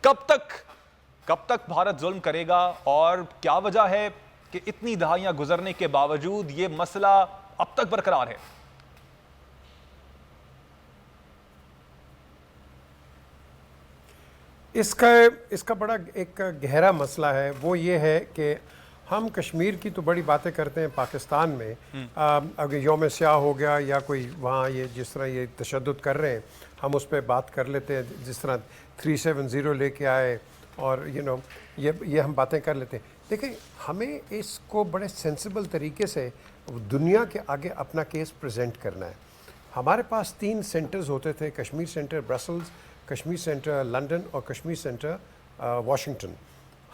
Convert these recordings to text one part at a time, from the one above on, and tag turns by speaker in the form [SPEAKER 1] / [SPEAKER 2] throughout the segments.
[SPEAKER 1] کب تک بھارت ظلم کرے گا اور کیا وجہ ہے کہ اتنی دہائیاں گزرنے کے باوجود یہ مسئلہ اب تک برقرار ہے؟
[SPEAKER 2] اس کا بڑا ایک گہرا مسئلہ ہے، وہ یہ ہے کہ ہم کشمیر کی تو بڑی باتیں کرتے ہیں پاکستان میں، اگر یوم سیاہ ہو گیا یا کوئی وہاں یہ جس طرح یہ تشدد کر رہے ہیں ہم اس پہ بات کر لیتے ہیں، جس طرح 370 لے کے آئے اور یہ ہم باتیں کر لیتے ہیں۔ دیکھیں ہمیں اس کو بڑے سینسیبل طریقے سے دنیا کے آگے اپنا کیس پریزنٹ کرنا ہے۔ ہمارے پاس 3 سینٹرز ہوتے تھے، Kashmir centre Brussels, Kashmir centre London اور کشمیر سینٹر واشنگٹن۔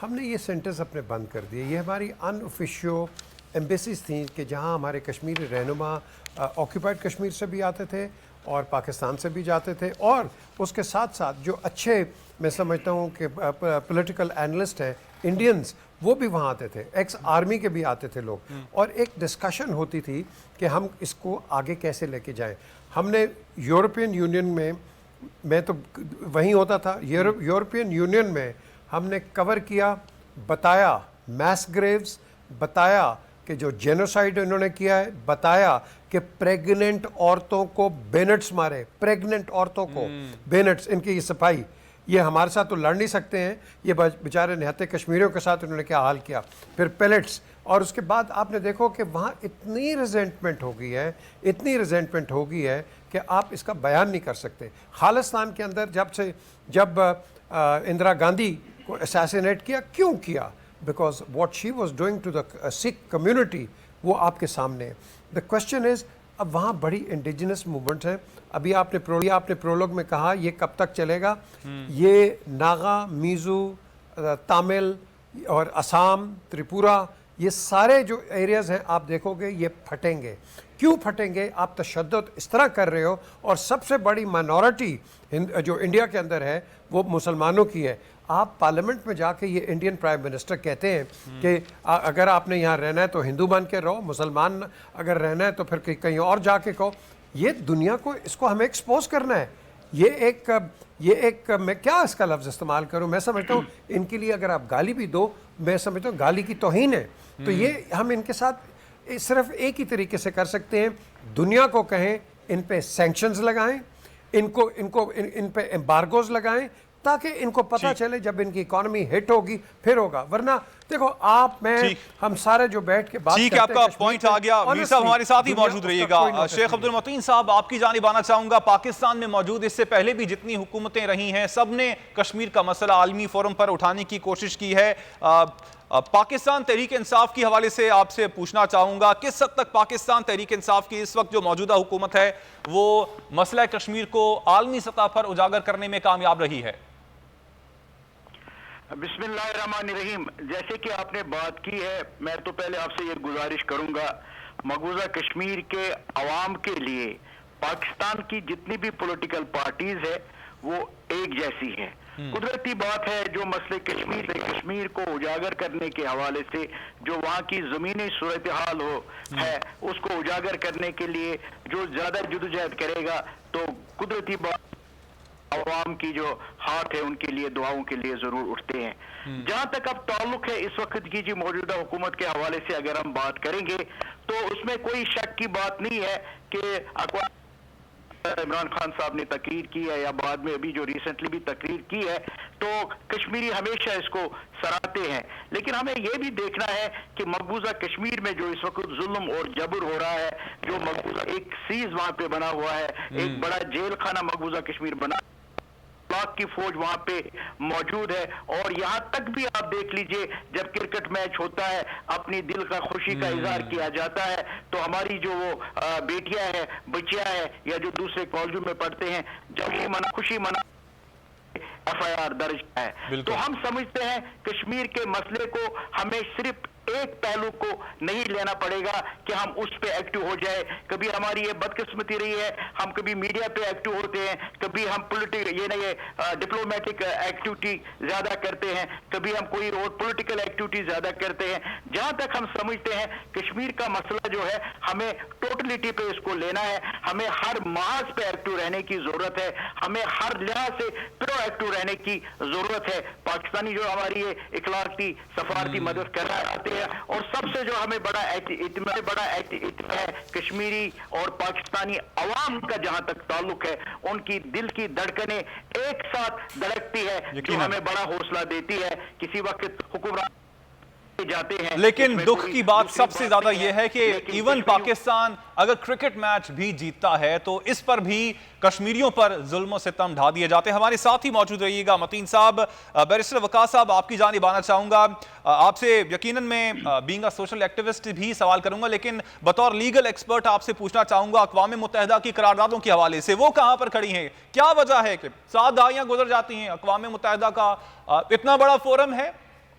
[SPEAKER 2] ہم نے یہ سینٹرز اپنے بند کر دیے۔ یہ ہماری ان آفیشیو ایمبیسیز تھیں کہ جہاں ہمارے کشمیری رہنما آکیوپائڈ کشمیر سے بھی آتے تھے اور پاکستان سے بھی جاتے تھے، اور اس کے ساتھ ساتھ جو اچھے میں سمجھتا ہوں کہ پولیٹیکل اینالسٹ ہیں انڈینز، وہ بھی وہاں آتے تھے، ایکس آرمی کے بھی آتے تھے لوگ، اور ایک ڈسکشن ہوتی تھی کہ ہم اس کو آگے کیسے لے کے جائیں۔ ہم نے یورپین یونین میں تو وہیں ہوتا تھا، یورپین یونین میں ہم نے کور کیا، بتایا میس گریوز، بتایا کہ جو جینوسائیڈ انہوں نے کیا ہے، بتایا کہ پریگننٹ عورتوں کو بینٹس مارے، پریگننٹ عورتوں کو بینٹس، ان کی یہ صفائی، یہ ہمارے ساتھ تو لڑ نہیں سکتے ہیں، یہ بیچارے نہتے کشمیریوں کے ساتھ انہوں نے کیا حال کیا، پھر پیلٹس، اور اس کے بعد آپ نے دیکھو کہ وہاں اتنی ریزنٹمنٹ ہو گئی ہے کہ آپ اس کا بیان نہیں کر سکتے۔ خالصتان کے اندر جب اندرا گاندھی کو اسیسینیٹ کیوں کیا؟ Because what she was doing to the Sikh community وہ آپ کے سامنے ہے۔ دا کوشچن از اب وہاں بڑی انڈیجنس موومنٹ ہے۔ ابھی آپ نے پرولوگ میں کہا یہ کب تک چلے گا؟ یہ ناگا، میزو، تامل اور اسام، تریپورہ، یہ سارے جو ایریاز ہیں آپ دیکھو گے یہ پھٹیں گے۔ کیوں پھٹیں گے؟ آپ تشدد اس طرح کر رہے ہو، اور سب سے بڑی مائنورٹی جو انڈیا کے اندر ہے وہ مسلمانوں کی ہے۔ آپ پارلیمنٹ میں جا کے یہ انڈین پرائم منسٹر کہتے ہیں کہ اگر آپ نے یہاں رہنا ہے تو ہندو بن کے رہو، مسلمان اگر رہنا ہے تو پھر کہیں اور جا کے کہو۔ یہ دنیا کو اس کو ہمیں ایکسپوز کرنا ہے۔ یہ ایک میں کیا اس کا لفظ استعمال کروں، میں سمجھتا ہوں ان کے لیے اگر آپ گالی بھی دو، میں سمجھتا ہوں گالی کی توہین ہے۔ تو یہ ہم ان کے ساتھ صرف ایک ہی طریقے سے کر سکتے ہیں، دنیا کو کہیں ان پہ سینکشنز لگائیں، ان پہ ایمبارگوز لگائیں، تاکہ ان کو پتہ چلے جب ان کی اکانومی ہٹ ہوگی پھر ہوگا۔ ورنہ دیکھو آپ میں ہم سارے جو بیٹھ کے بات کرتے ہیں،
[SPEAKER 1] ٹھیک ہے، آپ کا پوائنٹ آ گیا۔ میر صاحب ہمارے ساتھ ہی موجود رہیے گا۔ شیخ عبد المتین صاحب، آپ کی جانب آنا چاہوں گا۔ پاکستان میں موجود اس سے پہلے بھی جتنی حکومتیں رہی ہیں سب نے کشمیر کا مسئلہ عالمی فورم پر اٹھانے کی کوشش کی ہے۔ پاکستان تحریک انصاف کی حوالے سے آپ سے پوچھنا چاہوں گا، کس حد تک پاکستان تحریک انصاف کی اس وقت جو موجودہ حکومت ہے وہ مسئلہ کشمیر کو عالمی سطح پر اجاگر کرنے میں کامیاب رہی ہے؟
[SPEAKER 3] بسم اللہ الرحمن الرحیم۔ جیسے کہ آپ نے بات کی ہے، میں تو پہلے آپ سے یہ گزارش کروں گا، مقبوضہ کشمیر کے عوام کے لیے پاکستان کی جتنی بھی پولیٹیکل پارٹیز ہے وہ ایک جیسی ہے۔ قدرتی بات ہے جو مسئلے کشمیر کو اجاگر کرنے کے حوالے سے جو وہاں کی زمینی صورتحال ہے اس کو اجاگر کرنے کے لیے جو زیادہ جدوجہد کرے گا، تو قدرتی بات عوام کی جو ہاتھ ہے ان کے لیے دعاؤں کے لیے ضرور اٹھتے ہیں۔ جہاں تک اب تعلق ہے اس وقت کی جو موجودہ حکومت کے حوالے سے اگر ہم بات کریں گے تو اس میں کوئی شک کی بات نہیں ہے کہ عمران خان صاحب نے تقریر کی ہے یا بعد میں ابھی جو ریسنٹلی بھی تقریر کی ہے، تو کشمیری ہمیشہ اس کو سراہتے ہیں۔ لیکن ہمیں یہ بھی دیکھنا ہے کہ مقبوضہ کشمیر میں جو اس وقت ظلم اور جبر ہو رہا ہے، جو مقبوضہ ایک سیز وہاں پہ بنا ہوا ہے، ایک بڑا جیل خانہ مقبوضہ کشمیر بنا، پاک کی فوج وہاں پہ موجود ہے، اور یہاں تک بھی آپ دیکھ لیجئے جب کرکٹ میچ ہوتا ہے اپنی دل کا خوشی کا اظہار کیا جاتا ہے تو ہماری جو وہ بیٹیاں ہیں، بچیاں ہیں یا جو دوسرے کالجوں میں پڑھتے ہیں، جب خوشی منا ایف آئی آر درج ہے۔ تو ہم سمجھتے ہیں کشمیر کے مسئلے کو ہمیں صرف एक पहलू को नहीं लेना पड़ेगा कि हम उस पे एक्टिव हो जाए। कभी हमारी ये बदकिस्मती रही है, हम कभी मीडिया पे एक्टिव होते हैं, कभी हम डिप्लोमेटिक एक्टिविटी ज्यादा करते हैं, कभी हम कोई और पॉलिटिकल एक्टिविटी ज्यादा करते हैं। जहां तक हम समझते हैं कश्मीर का मसला जो है हमें टोटलिटी पे इसको लेना है, हमें हर माज पे एक्टिव रहने की जरूरत है, हमें हर लिहाज से प्रो एक्टिव रहने की जरूरत है। पाकिस्तानी जो हमारी ये इखलाकी सफारती मदद करना चाहते हैं, और सबसे जो हमें बड़ा इत्मीनान है कश्मीरी और पाकिस्तानी अवाम का जहां तक ताल्लुक है, उनकी दिल की धड़कनें एक साथ धड़कती है, जो हमें बड़ा हौसला देती है। किसी वक्त हुक्मरान जाते हैं,
[SPEAKER 1] लेकिन दुख की बात सबसे ज्यादा यह है कि इवन पाकिस्तान अगर क्रिकेट मैच भी जीतता है तो इस पर भी कश्मीरियों पर जुल्म सितम ढा दिए जाते हैं। हमारे साथ ही मौजूद रहिएगा मतीन साहब। बैरिस्टर वकास साहब, आपकी जानिब आना चाहूंगा। आपसे यकीनन मैं बीइंग अ सोशल एक्टिविस्ट भी सवाल करूंगा, लेकिन बतौर लीगल एक्सपर्ट आपसे पूछना चाहूंगा अक़वाम मुत्तहिदा की करारदादों के हवाले से वो कहां पर खड़ी हैं? क्या वजह है कि 7 दहाइयां गुजर जाती हैं, अक़वाम मुत्तहिदा का इतना बड़ा फोरम है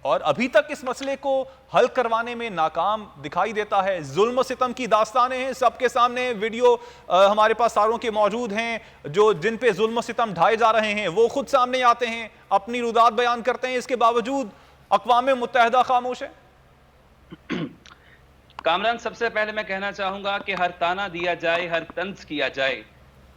[SPEAKER 1] और अभी तक इस मसले को हल करवाने में नाकाम दिखाई देता है? जुल्म सितम की दास्तानें हैं सबके सामने, वीडियो हमारे पास सारों के मौजूद हैं, जो जिन पे जुल्म सितम ढाए जा रहे हैं वो खुद सामने आते हैं, अपनी रुदात बयान करते हैं, इसके बावजूद अक़वाम मुत्तहिदा खामोश है।
[SPEAKER 4] कामरान, सबसे पहले मैं कहना चाहूंगा कि हर ताना दिया जाए, हर तंज किया जाए,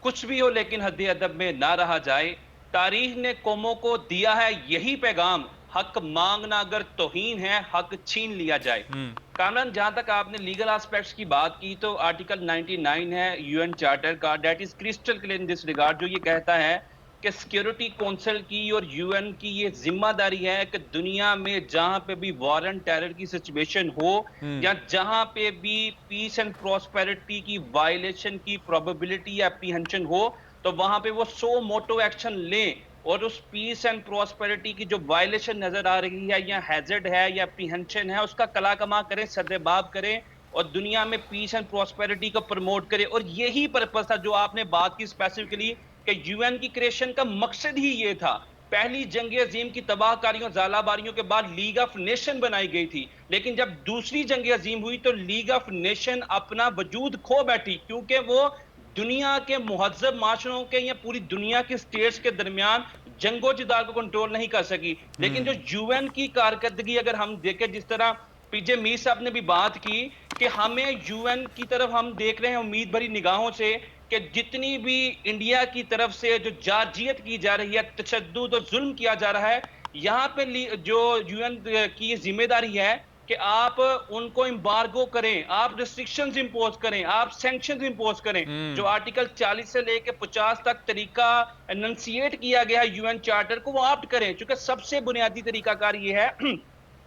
[SPEAKER 4] कुछ भी हो लेकिन हद अदब में ना रहा जाए। तारीख ने कौमों को दिया है यही पैगाम, हक मांगना अगर तौहीन है, हक छीन लिया जाए। कामरान, जहां तक आपने लीगल एस्पेक्ट्स की बात की तो आर्टिकल 99 है यूएन चार्टर का, that is crystal clear in this regard, जो ये कहता है कि सिक्योरिटी काउंसिल की और यूएन की ये जिम्मेदारी है कि दुनिया में जहां पे भी वॉर एंड टेरर की सिचुएशन हो या जहां पे भी पीस एंड प्रॉस्पेरिटी की वायलेशन की प्रोबेबिलिटी या एप्रीहेंशन हो, तो वहां पे वो सो मोटो एक्शन लें और उस पीस एंड प्रॉस्पेरिटी की जो वायलेशन नजर आ रही है या हैजर्ड है या एप्रीहेंशन है, उसका कला कमा करें, सद्देबाब करें और दुनिया में पीस एंड प्रॉस्पेरिटी को प्रमोट करें। और यही पर्पस था जो आपने बात की स्पेसिफिकली कि यूएन की क्रिएशन का मकसद ही ये था। पहली जंग अजीम की तबाहकारियों जालाबारियों के बाद लीग ऑफ नेशन बनाई गई थी, लेकिन जब दूसरी जंग अजीम हुई तो लीग ऑफ नेशन अपना वजूद खो बैठी, क्योंकि वो दुनिया के मुहज्जब माशरों के या पूरी दुनिया की स्टेट्स के दरमियान जंगो जिदाल को कंट्रोल नहीं कर सकी। लेकिन जो यूएन की कारकर्दगी अगर हम देखें, जिस तरह पीजे मीर साहब ने भी बात की कि हमें यूएन की तरफ हम देख रहे हैं उम्मीद भरी निगाहों से कि जितनी भी इंडिया की तरफ से जो जारजियत की जा रही है, तशद्दुद और जुल्म किया जा रहा है, यहाँ पे जो यूएन की जिम्मेदारी है कि आप उनको एम्बार्गो करें, आप रिस्ट्रिक्शंस इंपोज करें, आप सैंक्शंस इंपोज करें। जो आर्टिकल 40 से लेके 50 तक तरीका एनंसिएट किया गया है यूएन चार्टर को, वो ऑप्ट करें। क्योंकि सबसे बुनियादी तरीकाकार ये है,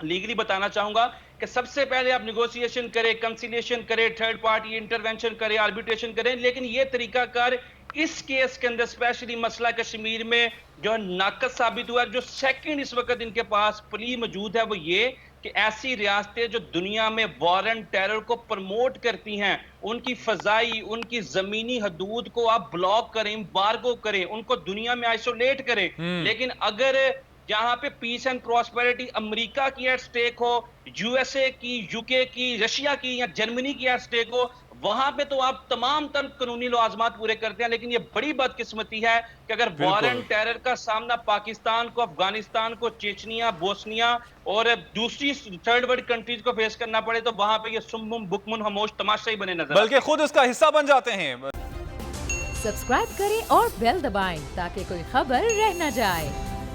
[SPEAKER 4] लीगली बताना चाहूंगा कि सबसे पहले आप नेगोशिएशन करें, कंसिलिएशन करें, थर्ड पार्टी इंटरवेंशन करें, आर्बिट्रेशन करें। लेकिन ये तरीकाकार इस केस के अंदर स्पेशली मसला कश्मीर में जो नाकस साबित हुआ है, जो सेकंड इस वक्त इनके पास प्ली मौजूद है वो ये कि ऐसी रियासतें जो दुनिया में वॉर एंड टेरर को प्रमोट करती हैं, उनकी फजाई, उनकी जमीनी हदूद को आप ब्लॉक करें, एम्बार्गो करें, उनको दुनिया में आइसोलेट करें। लेकिन अगर जहां पे पीस एंड प्रॉस्पेरिटी अमेरिका की एट स्टेक हो, यूएसए की, यूके की, रशिया की या जर्मनी की एट स्टेक हो, वहां पे तो आप तमाम तर कानूनी लवाजमात पूरे करते हैं। लेकिन ये बड़ी बदकिस्मती है कि अगर वॉर एंड टेरर का सामना पाकिस्तान को, अफगानिस्तान को, चेचनिया, बोस्निया और दूसरी थर्ड वर्ल्ड कंट्रीज को फेस करना पड़े तो वहां पे ये सुम्मुम बुकमुन खामोश तमाशा ही बने नजर,
[SPEAKER 1] बल्कि खुद इसका हिस्सा बन जाते हैं।
[SPEAKER 5] सब्सक्राइब करें और बेल दबाएं ताकि कोई खबर रह न जाए।